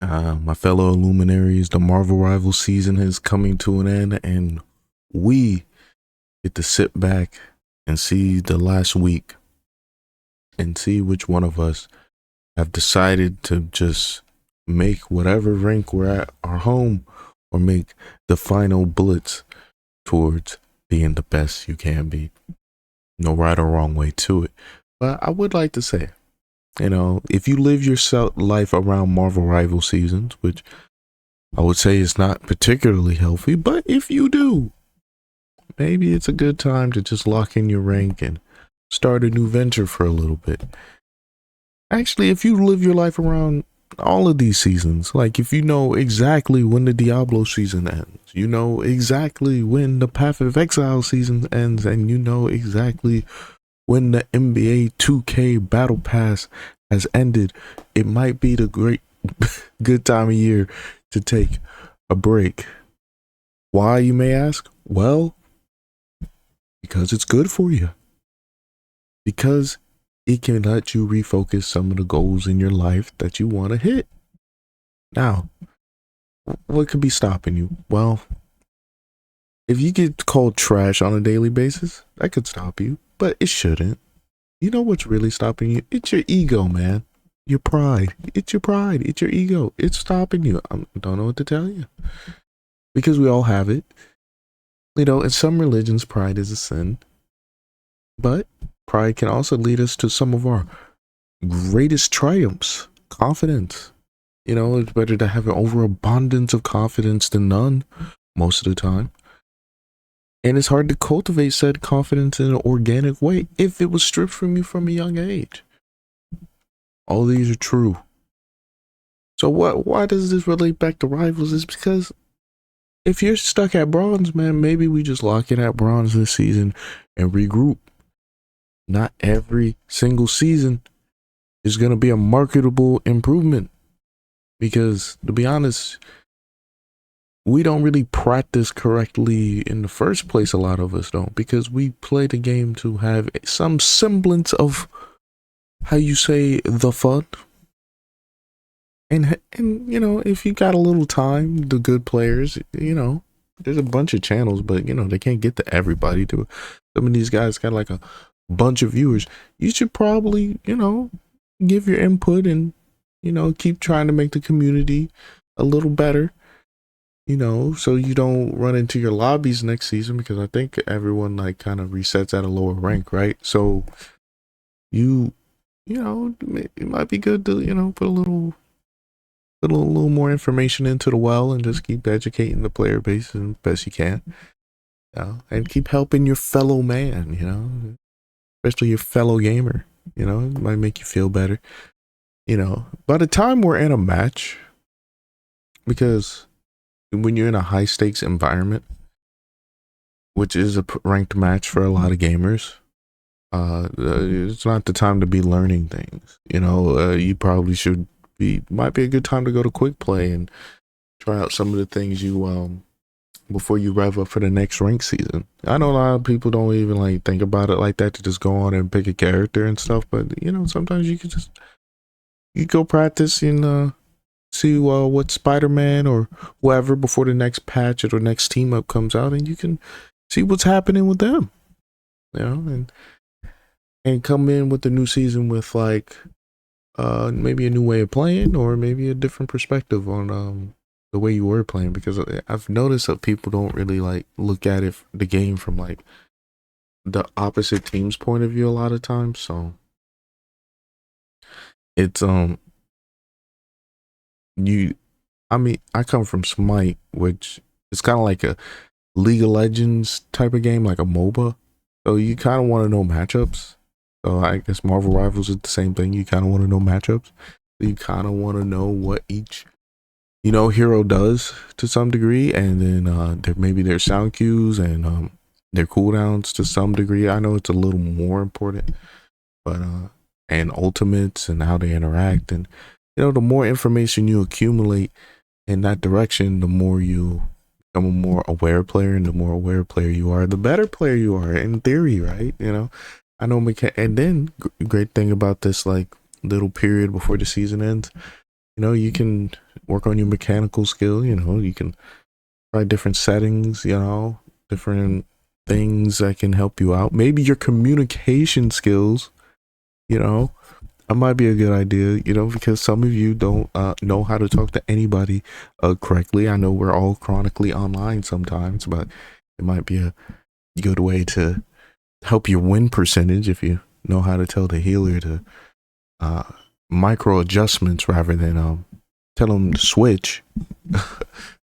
My fellow Illuminaries, the Marvel Rival season is coming to an end, and we get to sit back and see the last week and see which one of us have decided to just make whatever rank we're at our home or make the final bullets towards being the best you can be. No right or wrong way to it. But I would like to say, if you live your life around Marvel Rival seasons, which I would say is not particularly healthy, but if you do, maybe it's a good time to just lock in your rank and start a new venture for a little bit. Actually, if you live your life around all of these seasons, like if you know exactly when the Diablo season ends, you know exactly when the Path of Exile season ends, and you know exactly when the NBA 2K Battle Pass has ended, it might be the great good time of year to take a break. Why, you may ask? Well, because it's good for you. Because it can let you refocus some of the goals in your life that you want to hit. Now, what could be stopping you? Well, if you get called trash on a daily basis, that could stop you, but it shouldn't. You know what's really stopping you? It's your ego, man. Your pride. It's your pride. It's your ego. It's stopping you. I don't know what to tell you. Because we all have it. In some religions, pride is a sin. But pride can also lead us to some of our greatest triumphs. Confidence. It's better to have an overabundance of confidence than none most of the time. And it's hard to cultivate said confidence in an organic way if it was stripped from you from a young age. All these are true. So why does this relate back to rivals? Is because if you're stuck at bronze, man, maybe we just lock in at bronze this season and regroup. Not every single season is going to be a marketable improvement. Because, to be honest, we don't really practice correctly in the first place. A lot of us don't, because we play the game to have some semblance of, how you say, the fun. And if you got a little time, the good players, there's a bunch of channels, but they can't get to everybody. To some of these guys got like a bunch of viewers. You should probably, give your input and keep trying to make the community a little better. So you don't run into your lobbies next season, because I think everyone like kind of resets at a lower rank, right? So it might be good to, put a little more information into the well and just keep educating the player base as best you can. And keep helping your fellow man, especially your fellow gamer. It might make you feel better. By the time we're in a match, because when you're in a high stakes environment, which is a ranked match for a lot of gamers, it's not the time to be learning things. You probably might be a good time to go to quick play and try out some of the things you before you rev up for the next rank season. I know a lot of people don't even like think about it like that, to just go on and pick a character and stuff, but sometimes you could you go practice and see what Spider-Man or whoever before the next patch or the next team up comes out, and you can see what's happening with them, and come in with the new season with like maybe a new way of playing, or maybe a different perspective on the way you were playing, because I've noticed that people don't really like look at the game from like the opposite team's point of view a lot of times. So it's I come from Smite, which is kind of like a League of Legends type of game, like a MOBA. So you kind of want to know matchups. So I guess Marvel Rivals is the same thing. You kind of want to know matchups. You kind of want to know what each hero does to some degree, and then maybe their sound cues and their cooldowns to some degree. I know it's a little more important, but and ultimates and how they interact, and the more information you accumulate in that direction, the more you become a more aware player, and the more aware player you are, the better player you are in theory, right? I know and then great thing about this like little period before the season ends, You know, you can work on your mechanical skill. You know, you can try different settings. You know, different things that can help you out. Maybe your communication skills. You know, that might be a good idea, you know, because some of you don't know how to talk to anybody correctly. I know we're all chronically online sometimes, but it might be a good way to help your win percentage if you know how to tell the healer to uh, micro adjustments rather than tell them to switch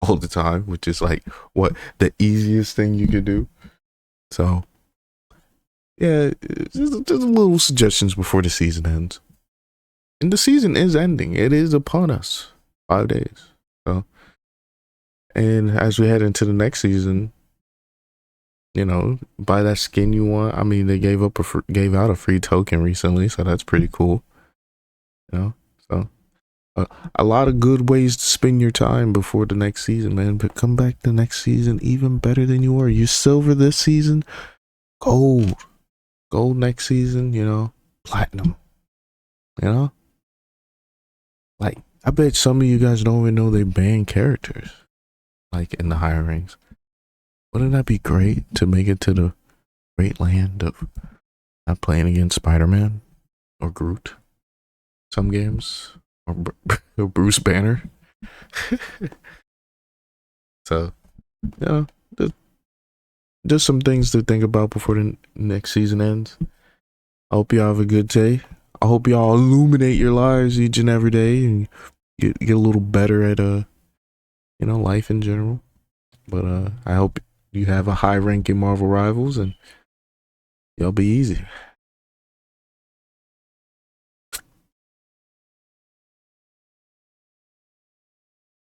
all the time, which is like what the easiest thing you could do. So yeah, just little suggestions before the season ends. And the season is ending. It is upon us. 5 days. So, and as we head into the next season, you know, buy that skin you want. I mean, they gave out a free token recently, so that's pretty cool. You know, so a lot of good ways to spend your time before the next season, man. But come back the next season even better than you were. You silver this season, gold, gold next season. You know, platinum. You know, like I bet some of you guys don't even know they ban characters like in the higher ranks. Wouldn't that be great to make it to the great land of not playing against Spider-Man or Groot? Some games or, or Bruce Banner. So, you know, just some things to think about before the next season ends. I hope y'all have a good day. I hope y'all illuminate your lives each and every day and get a little better at you know, life in general. But I hope you have a high rank in Marvel Rivals and y'all be easy.